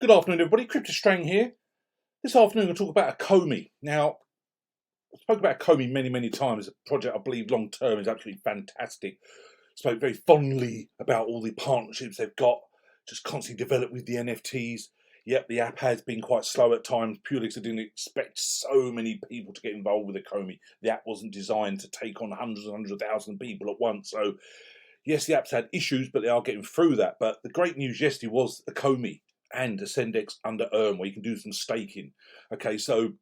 Good afternoon, everybody. Crypto Strang here. This afternoon, we'll talk about Ecomi. Now, I spoke about Ecomi many times. A project I believe long term is absolutely fantastic. Spoke very fondly about all the partnerships they've got, just constantly develop with the NFTs. Yep, the app has been quite slow at times, purely because I didn't expect so many people to get involved with Ecomi. The app wasn't designed to take on hundreds of thousands of people at once. So, yes, the app's had issues, but they are getting through that. But the great news yesterday was Ecomi and Ascendex under Earn, where you can do some staking. Okay, so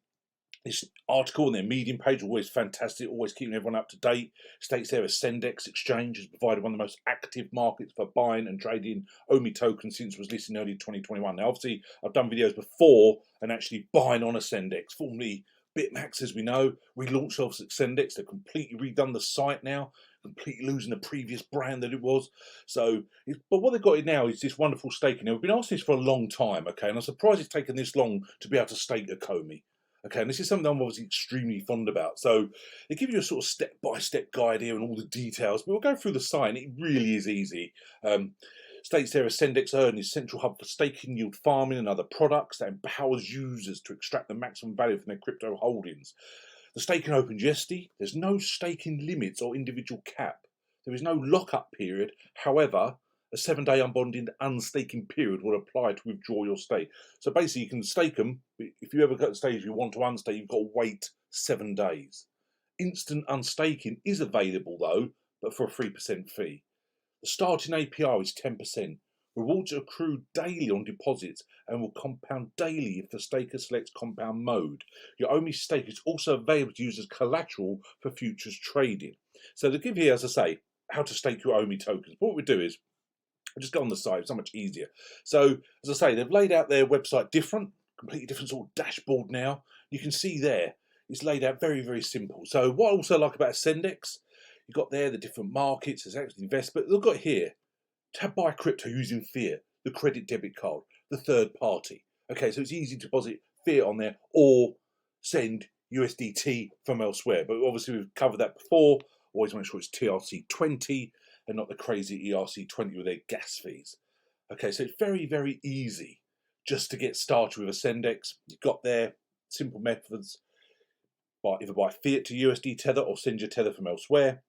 this article on their Medium page, always fantastic, always keeping everyone up to date. States there Ascendex exchange has provided one of the most active markets for buying and trading OMI tokens since it was listed in early 2021. Now, obviously, I've done videos before and actually buying on Ascendex, formerly BitMax, as we know. We launched off Ascendex. They've completely redone the site now, completely losing the previous brand that it was. So, but what they've got now is this wonderful staking. Now, we've been asking this for a long time, okay, and I'm surprised it's taken this long to be able to stake Ecomi. Okay, and this is something I'm obviously extremely fond about. So they give you a sort of step-by-step guide here and all the details, but we'll go through the site, and it really is easy. States there, Ascendex Earn is central hub for staking, yield farming, and other products that empowers users to extract the maximum value from their crypto holdings. The staking opened yesterday. There's no staking limits or individual cap. There is no lock-up period. However, a 7-day unbonded unstaking period will apply to withdraw your stake. So basically, you can stake them. If you ever get to the stage you want to unstake, you've got to wait 7 days. Instant unstaking is available though, but for a 3% fee. The starting APY is 10%. Rewards are accrued daily on deposits and will compound daily if the staker selects compound mode. Your OMI stake is also available to use as collateral for futures trading. So they give here, as I say, how to stake your OMI tokens. What we do is just go on the site, it's so much easier. So, as I say, they've laid out their website completely different sort of dashboard now. You can see there, it's laid out very simple. So what I also like about Ascendex, you've got there the different markets, there's actually invest, but they've got here, to buy crypto using fiat, the credit debit card, the third party. Okay, so it's easy to deposit fiat on there or send USDT from elsewhere. But obviously we've covered that before. Always make sure it's TRC20 and not the crazy ERC20 with their gas fees. Okay, so it's very easy just to get started with Ascendex. You've got there simple methods, either by fiat to USD tether or send your tether from elsewhere.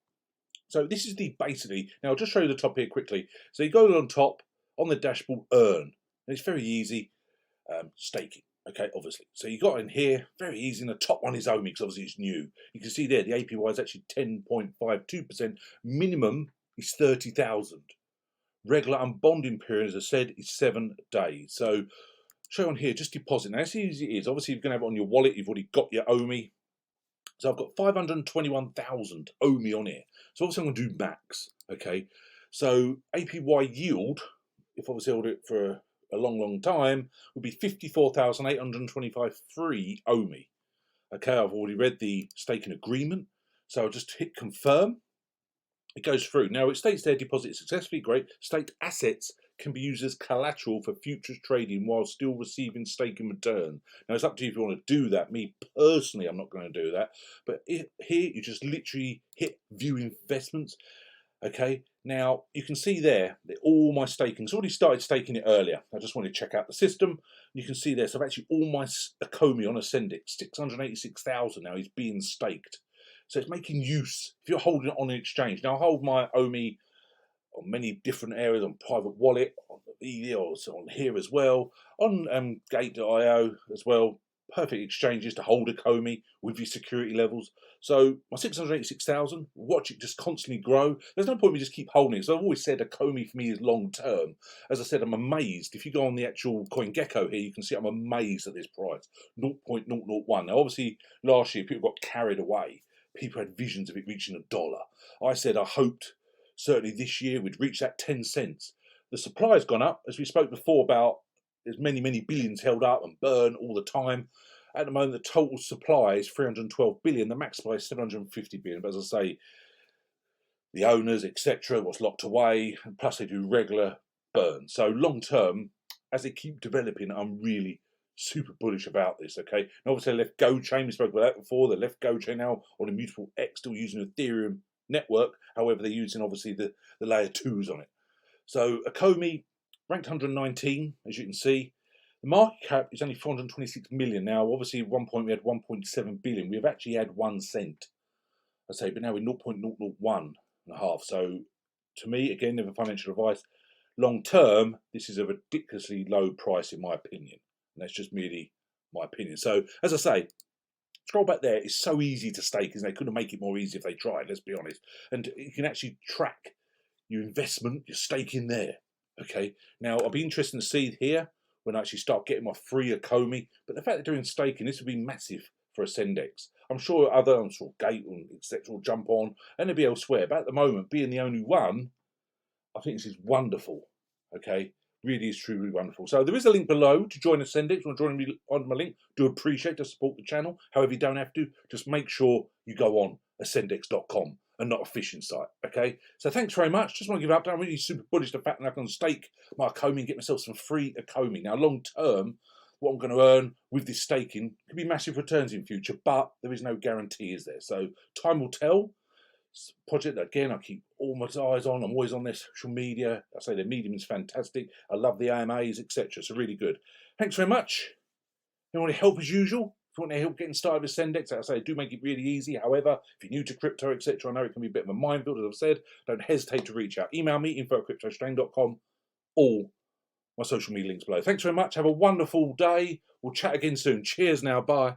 So this is the basically, now I'll just show you the top here quickly. So you go on top, on the dashboard, Earn. And it's very easy, staking. Okay, obviously. So you got in here, very easy, and the top one is OMI, because obviously it's new. You can see there, the APY is actually 10.52%. Minimum is 30,000. Regular unbonding period, as I said, is 7 days. So show on here, just deposit. Now, as easy as it is, obviously you're going to have it on your wallet. You've already got your OMI. So I've got 521,000 OMI on here. So obviously I'm going to do max. Okay. So APY yield, if obviously I hold it for a long time, would be 54,825 free OMI. Okay, I've already read the staking agreement. So I'll just hit confirm. It goes through. Now it states there deposit successfully, great. Staked assets can be used as collateral for futures trading while still receiving staking return. Now it's up to you if you want to do that. Me personally, I'm not going to do that. But here you just literally hit view investments. Okay, now you can see there that all my staking's already started staking it earlier. I just want to check out the system. You can see there, so actually all my Ecomi on Ascendex, 686,000 now is being staked. So it's making use, if you're holding it on an exchange. Now I hold my OMI on many different areas, on private wallet, on the or on here as well, on Gate.io as well. Perfect exchanges to hold Ecomi with your security levels. So my 686,000, watch it just constantly grow. There's no point in me just keep holding it. So I've always said Ecomi for me is long term. As I said, I'm amazed. If you go on the actual CoinGecko here, you can see I'm amazed at this price, 0.001. Now obviously last year people got carried away. People had visions of it reaching $1. I said I hoped certainly this year we'd reach that 10 cents. The supply has gone up, as we spoke before about. There's many billions held up and burn all the time. At the moment, the total supply is 312 billion. The max supply is 750 billion. But as I say, the owners, etc., what's locked away, and plus they do regular burn. So long term, as they keep developing, I'm really super bullish about this. Okay, and obviously they left Go Chain. We spoke about that before. They left Go Chain now on a Mutable X, still using Ethereum network. However, they're using obviously the layer 2s on it. So Ecomi ranked 119, as you can see. The market cap is only 426 million. Now, obviously, at one point we had 1.7 billion. We've actually had 1 cent, I say, but now we're 0.001 and a half. So, to me, again, never financial advice. Long term, this is a ridiculously low price, in my opinion. And that's just merely my opinion. So, as I say, scroll back there. It's so easy to stake, isn't it? They couldn't make it more easy if they tried, let's be honest. And you can actually track your investment, your stake in there. Okay. Now, I'll be interested to see here when I actually start getting my free Ecomi. But the fact they're doing staking, this would be massive for Ascendex. I'm sure Gate and etc. will jump on and they'll be elsewhere. But at the moment, being the only one, I think this is wonderful. Okay. Really is truly wonderful. So there is a link below to join Ascendex. Or join me on my link. Do appreciate to support the channel. However, you don't have to. Just make sure you go on ascendex.com and not a phishing site. Okay. So thanks very much. Just want to give up. I'm really super bullish the fact that I can stake my Ecomi and get myself some free Ecomi. Now, long term, what I'm going to earn with this staking could be massive returns in future, but there is no guarantee, is there? So time will tell. Project again, I keep all my eyes on. I'm always on their social media. I say their medium is fantastic. I love the AMAs, etc. So really good. Thanks very much. If you want any help as usual, if you want any help getting started with Ascendex, I say do make it really easy. However, if you're new to crypto, etc., I know it can be a bit of a minefield, as I've said. Don't hesitate to reach out. Email me info@cryptostrain.com. All my social media links below. Thanks very much. Have a wonderful day. We'll chat again soon. Cheers now. Bye.